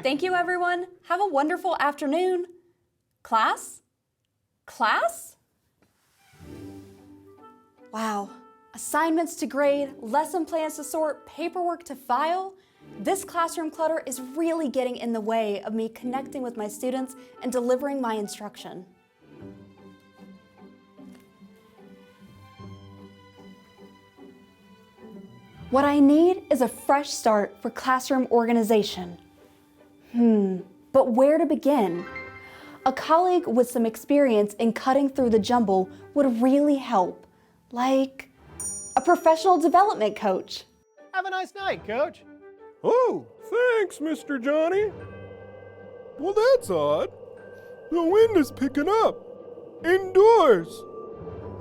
Thank you, everyone. Have a wonderful afternoon. Class? Class? Wow. Assignments to grade, lesson plans to sort, paperwork to file. This classroom clutter is really getting in the way of me connecting with my students and delivering my instruction. What I need is a fresh start for classroom organization. But where to begin? A colleague with some experience in cutting through the jumble would really help, like a professional development coach. Have a nice night, Coach. Oh, thanks, Mr. Johnny. Well, that's odd. The wind is picking up. Indoors.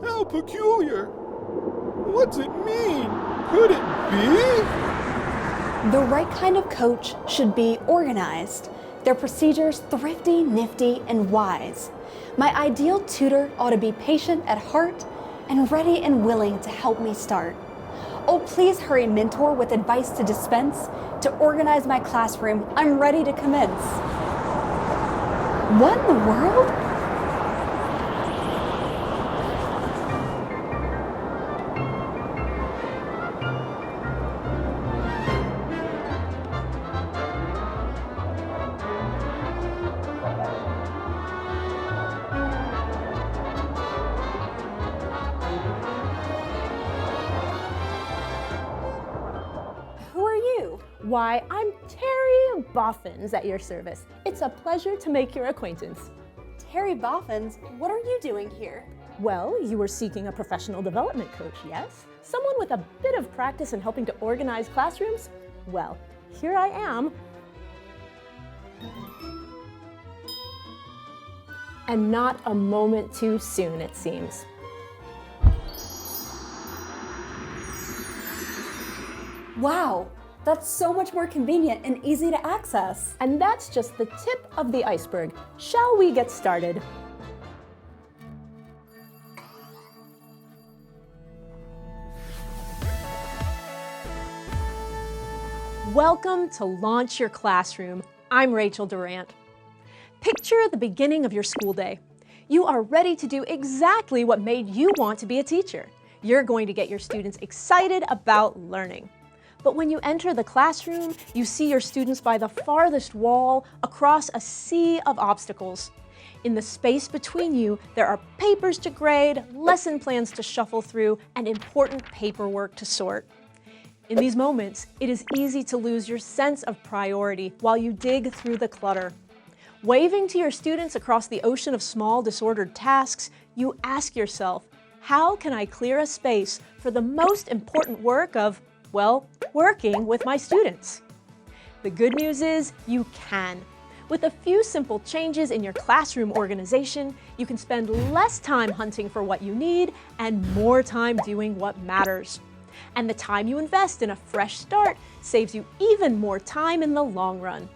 How peculiar. What's it mean? Could it be? The right kind of coach should be organized, their procedures thrifty, nifty, and wise. My ideal tutor ought to be patient at heart and ready and willing to help me start. Oh, please hurry, mentor, with advice to dispense. To organize my classroom, I'm ready to commence. What in the world? Who are you? Why, I'm Terry Boffins at your service. It's a pleasure to make your acquaintance. Terry Boffins, what are you doing here? Well, you were seeking a professional development coach, yes? Someone with a bit of practice in helping to organize classrooms? Well, here I am. And not a moment too soon, it seems. Wow, that's so much more convenient and easy to access. And that's just the tip of the iceberg. Shall we get started? Welcome to Launch Your Classroom. I'm Rachel Durant. Picture the beginning of your school day. You are ready to do exactly what made you want to be a teacher. You're going to get your students excited about learning. But when you enter the classroom, you see your students by the farthest wall across a sea of obstacles. In the space between you, there are papers to grade, lesson plans to shuffle through, and important paperwork to sort. In these moments, it is easy to lose your sense of priority while you dig through the clutter. Waving to your students across the ocean of small, disordered tasks, you ask yourself, how can I clear a space for the most important work of, well, working with my students? The good news is you can. With a few simple changes in your classroom organization, you can spend less time hunting for what you need and more time doing what matters. And the time you invest in a fresh start saves you even more time in the long run.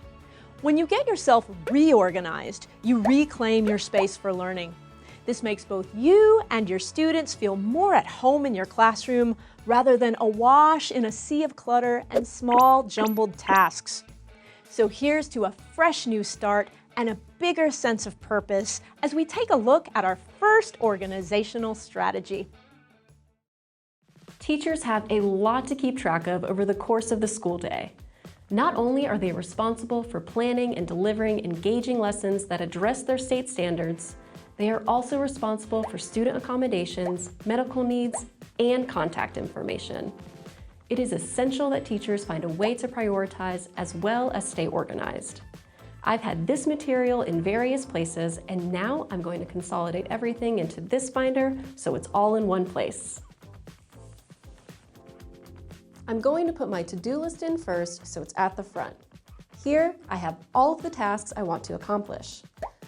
When you get yourself reorganized, you reclaim your space for learning. This makes both you and your students feel more at home in your classroom rather than awash in a sea of clutter and small, jumbled tasks. So here's to a fresh new start and a bigger sense of purpose as we take a look at our first organizational strategy. Teachers have a lot to keep track of over the course of the school day. Not only are they responsible for planning and delivering engaging lessons that address their state standards, they are also responsible for student accommodations, medical needs, and contact information. It is essential that teachers find a way to prioritize as well as stay organized. I've had this material in various places, and now I'm going to consolidate everything into this binder so it's all in one place. I'm going to put my to-do list in first so it's at the front. Here, I have all of the tasks I want to accomplish.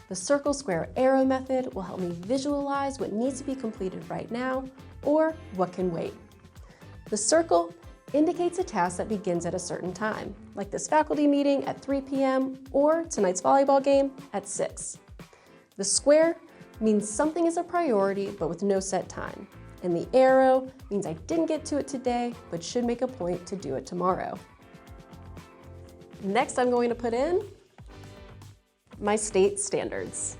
The circle, square, arrow method will help me visualize what needs to be completed right now or what can wait. The circle indicates a task that begins at a certain time, like this faculty meeting at 3 p.m. or tonight's volleyball game at 6. The square means something is a priority but with no set time. And the arrow means I didn't get to it today but should make a point to do it tomorrow. Next, I'm going to put in my state standards.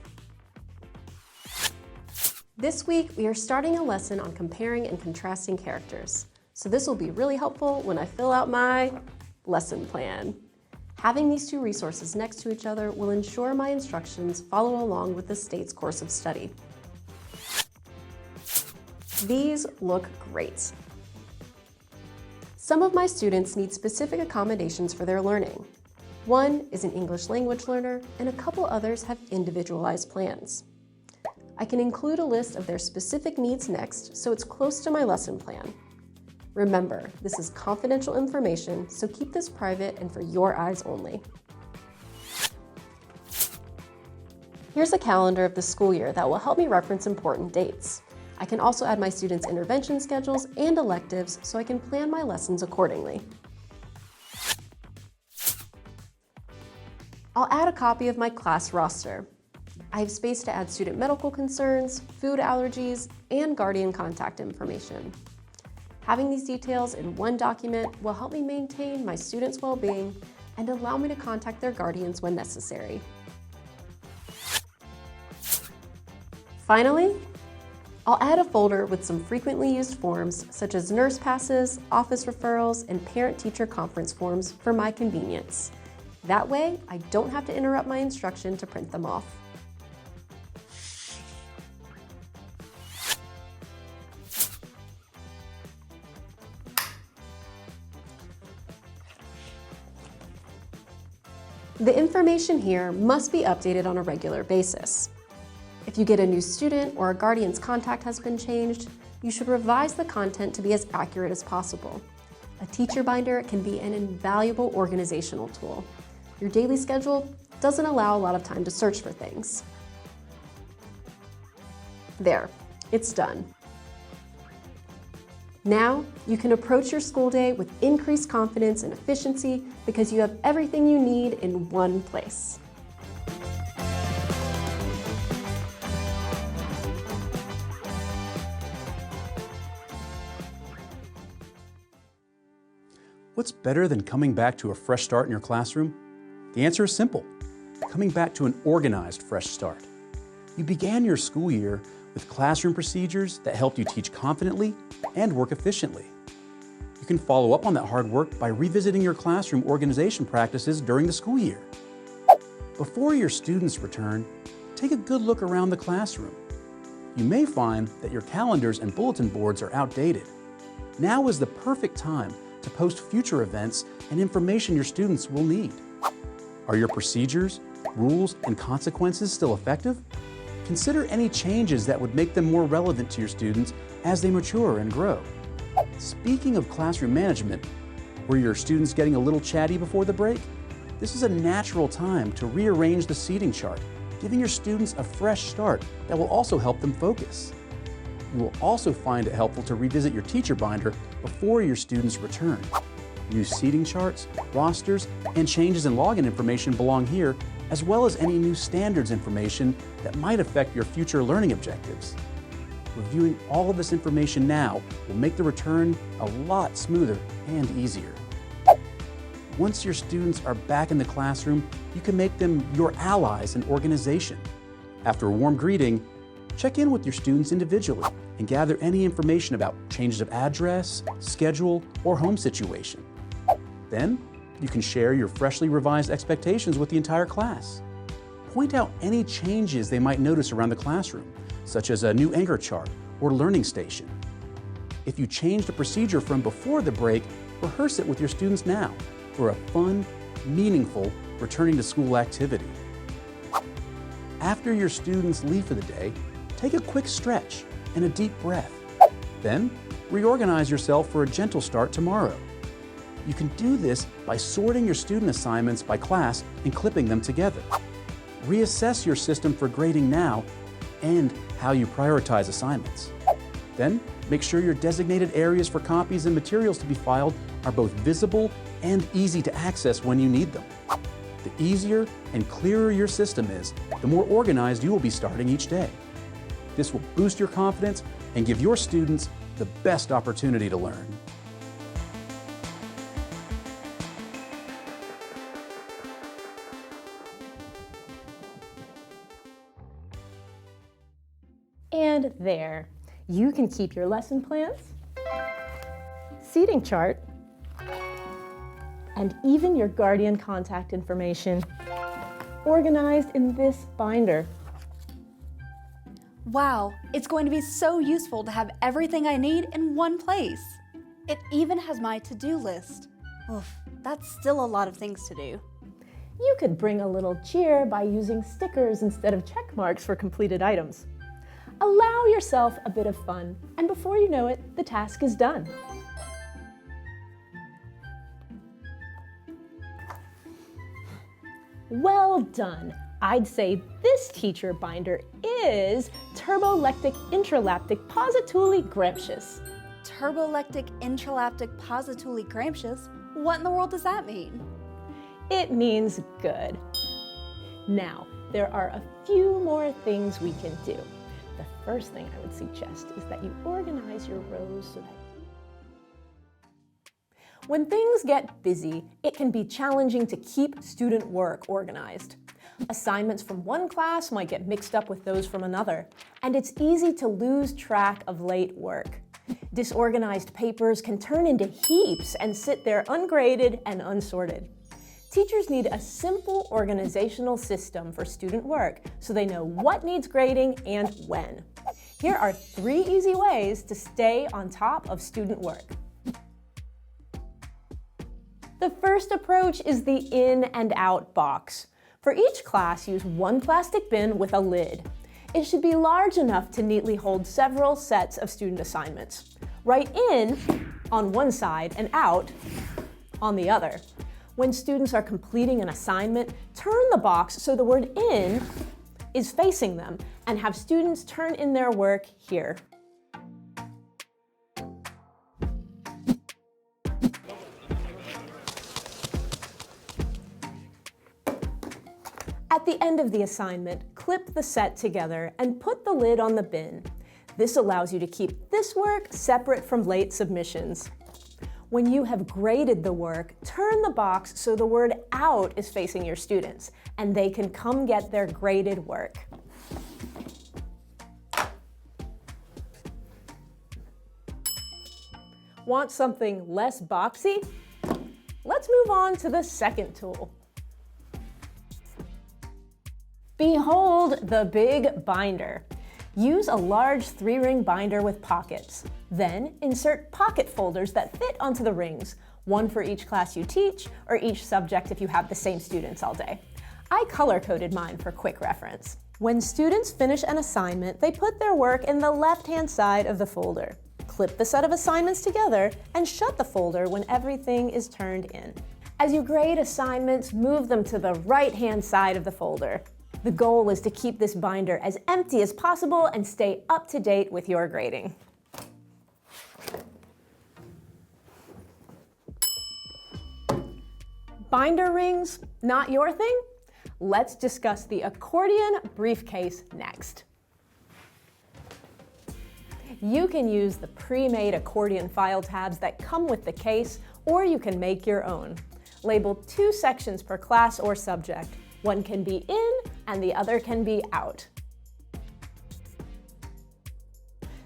This week, we are starting a lesson on comparing and contrasting characters. So this will be really helpful when I fill out my lesson plan. Having these two resources next to each other will ensure my instructions follow along with the state's course of study. These look great. Some of my students need specific accommodations for their learning. One is an English language learner, and a couple others have individualized plans. I can include a list of their specific needs next, so it's close to my lesson plan. Remember, this is confidential information, so keep this private and for your eyes only. Here's a calendar of the school year that will help me reference important dates. I can also add my students' intervention schedules and electives so I can plan my lessons accordingly. I'll add a copy of my class roster. I have space to add student medical concerns, food allergies, and guardian contact information. Having these details in one document will help me maintain my students' well-being and allow me to contact their guardians when necessary. Finally, I'll add a folder with some frequently used forms such as nurse passes, office referrals, and parent-teacher conference forms for my convenience. That way, I don't have to interrupt my instruction to print them off. The information here must be updated on a regular basis. If you get a new student or a guardian's contact has been changed, you should revise the content to be as accurate as possible. A teacher binder can be an invaluable organizational tool. Your daily schedule doesn't allow a lot of time to search for things. There, it's done. Now, you can approach your school day with increased confidence and efficiency because you have everything you need in one place. What's better than coming back to a fresh start in your classroom? The answer is simple: coming back to an organized fresh start. You began your school year with classroom procedures that helped you teach confidently and work efficiently. You can follow up on that hard work by revisiting your classroom organization practices during the school year. Before your students return, take a good look around the classroom. You may find that your calendars and bulletin boards are outdated. Now is the perfect time to post future events and information your students will need. Are your procedures, rules, and consequences still effective? Consider any changes that would make them more relevant to your students as they mature and grow. Speaking of classroom management, were your students getting a little chatty before the break? This is a natural time to rearrange the seating chart, giving your students a fresh start that will also help them focus. You will also find it helpful to revisit your teacher binder before your students return. New seating charts, rosters, and changes in login information belong here, as well as any new standards information that might affect your future learning objectives. Reviewing all of this information now will make the return a lot smoother and easier. Once your students are back in the classroom, you can make them your allies in organization. After a warm greeting, check in with your students individually and gather any information about changes of address, schedule, or home situation. Then, you can share your freshly revised expectations with the entire class. Point out any changes they might notice around the classroom, such as a new anchor chart or learning station. If you changed a procedure from before the break, rehearse it with your students now for a fun, meaningful returning to school activity. After your students leave for the day, take a quick stretch and a deep breath. Then, reorganize yourself for a gentle start tomorrow. You can do this by sorting your student assignments by class and clipping them together. Reassess your system for grading now and how you prioritize assignments. Then, make sure your designated areas for copies and materials to be filed are both visible and easy to access when you need them. The easier and clearer your system is, the more organized you will be starting each day. This will boost your confidence and give your students the best opportunity to learn. There. You can keep your lesson plans, seating chart, and even your guardian contact information organized in this binder. Wow, it's going to be so useful to have everything I need in one place. It even has my to-do list. Oof, that's still a lot of things to do. You could bring a little cheer by using stickers instead of check marks for completed items. Allow yourself a bit of fun, and before you know it, the task is done. Well done. I'd say this teacher binder is Turbolactic Intralactic Positively Gramptious. Turbolactic Intralactic Positively Gramptious? What in the world does that mean? It means good. Now, there are a few more things we can do. The first thing I would suggest is that you organize your rows so that when things get busy, it can be challenging to keep student work organized. Assignments from one class might get mixed up with those from another, and it's easy to lose track of late work. Disorganized papers can turn into heaps and sit there ungraded and unsorted. Teachers need a simple organizational system for student work so they know what needs grading and when. Here are 3 easy ways to stay on top of student work. The first approach is the in and out box. For each class, use one plastic bin with a lid. It should be large enough to neatly hold several sets of student assignments. Write in on one side and out on the other. When students are completing an assignment, turn the box so the word in is facing them and have students turn in their work here. At the end of the assignment, clip the set together and put the lid on the bin. This allows you to keep this work separate from late submissions. When you have graded the work, turn the box so the word out is facing your students, and they can come get their graded work. Want something less boxy? Let's move on to the second tool. Behold the big binder. Use a large 3-ring binder with pockets. Then insert pocket folders that fit onto the rings, one for each class you teach or each subject if you have the same students all day. I color-coded mine for quick reference. When students finish an assignment, they put their work in the left-hand side of the folder. Clip the set of assignments together and shut the folder when everything is turned in. As you grade assignments, move them to the right-hand side of the folder. The goal is to keep this binder as empty as possible and stay up to date with your grading. Binder rings, not your thing? Let's discuss the accordion briefcase next. You can use the pre-made accordion file tabs that come with the case, or you can make your own. Label 2 sections per class or subject. One can be in and the other can be out.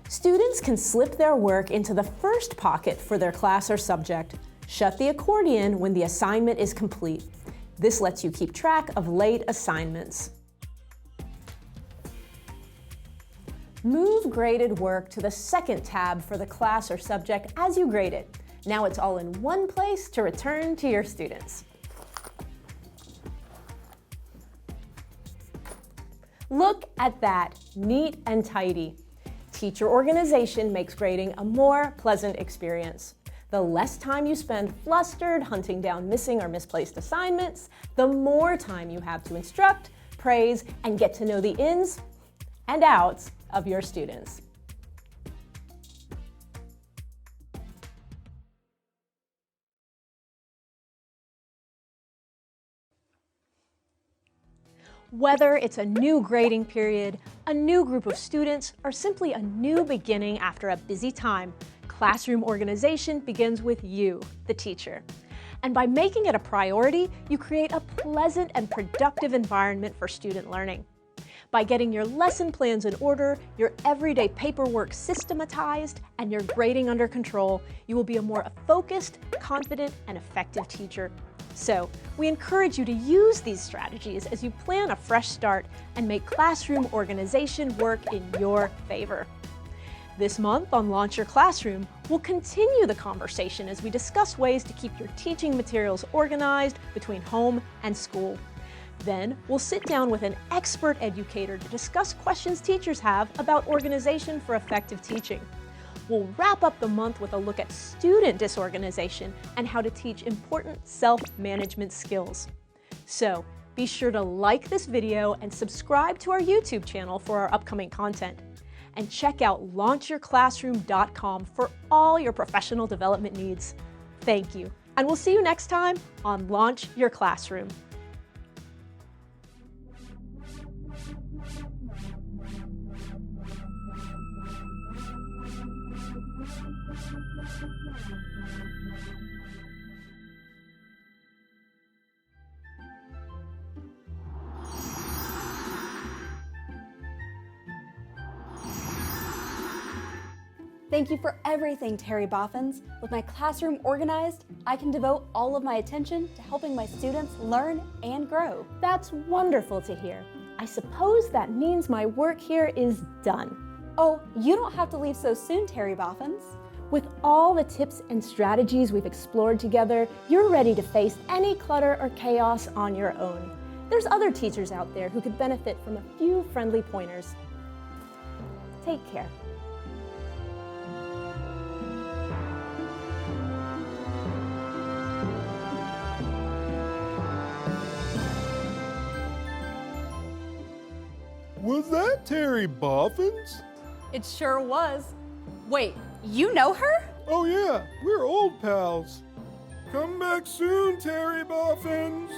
Students can slip their work into the first pocket for their class or subject. Shut the accordion when the assignment is complete. This lets you keep track of late assignments. Move graded work to the second tab for the class or subject as you grade it. Now it's all in one place to return to your students. Look at that, neat and tidy. Teacher organization makes grading a more pleasant experience. The less time you spend flustered hunting down missing or misplaced assignments, the more time you have to instruct, praise, and get to know the ins and outs of your students. Whether it's a new grading period, a new group of students, or simply a new beginning after a busy time, classroom organization begins with you, the teacher. And by making it a priority, you create a pleasant and productive environment for student learning. By getting your lesson plans in order, your everyday paperwork systematized, and your grading under control, you will be a more focused, confident, and effective teacher. So, we encourage you to use these strategies as you plan a fresh start and make classroom organization work in your favor. This month on Launch Your Classroom, we'll continue the conversation as we discuss ways to keep your teaching materials organized between home and school. Then, we'll sit down with an expert educator to discuss questions teachers have about organization for effective teaching. We'll wrap up the month with a look at student disorganization and how to teach important self-management skills. So, be sure to like this video and subscribe to our YouTube channel for our upcoming content. And check out launchyourclassroom.com for all your professional development needs. Thank you, and we'll see you next time on Launch Your Classroom. Thank you for everything, Terry Boffins. With my classroom organized, I can devote all of my attention to helping my students learn and grow. That's wonderful to hear. I suppose that means my work here is done. Oh, you don't have to leave so soon, Terry Boffins. With all the tips and strategies we've explored together, you're ready to face any clutter or chaos on your own. There's other teachers out there who could benefit from a few friendly pointers. Take care. Was that Terry Boffins? It sure was. Wait, you know her? Oh yeah, we're old pals. Come back soon, Terry Boffins.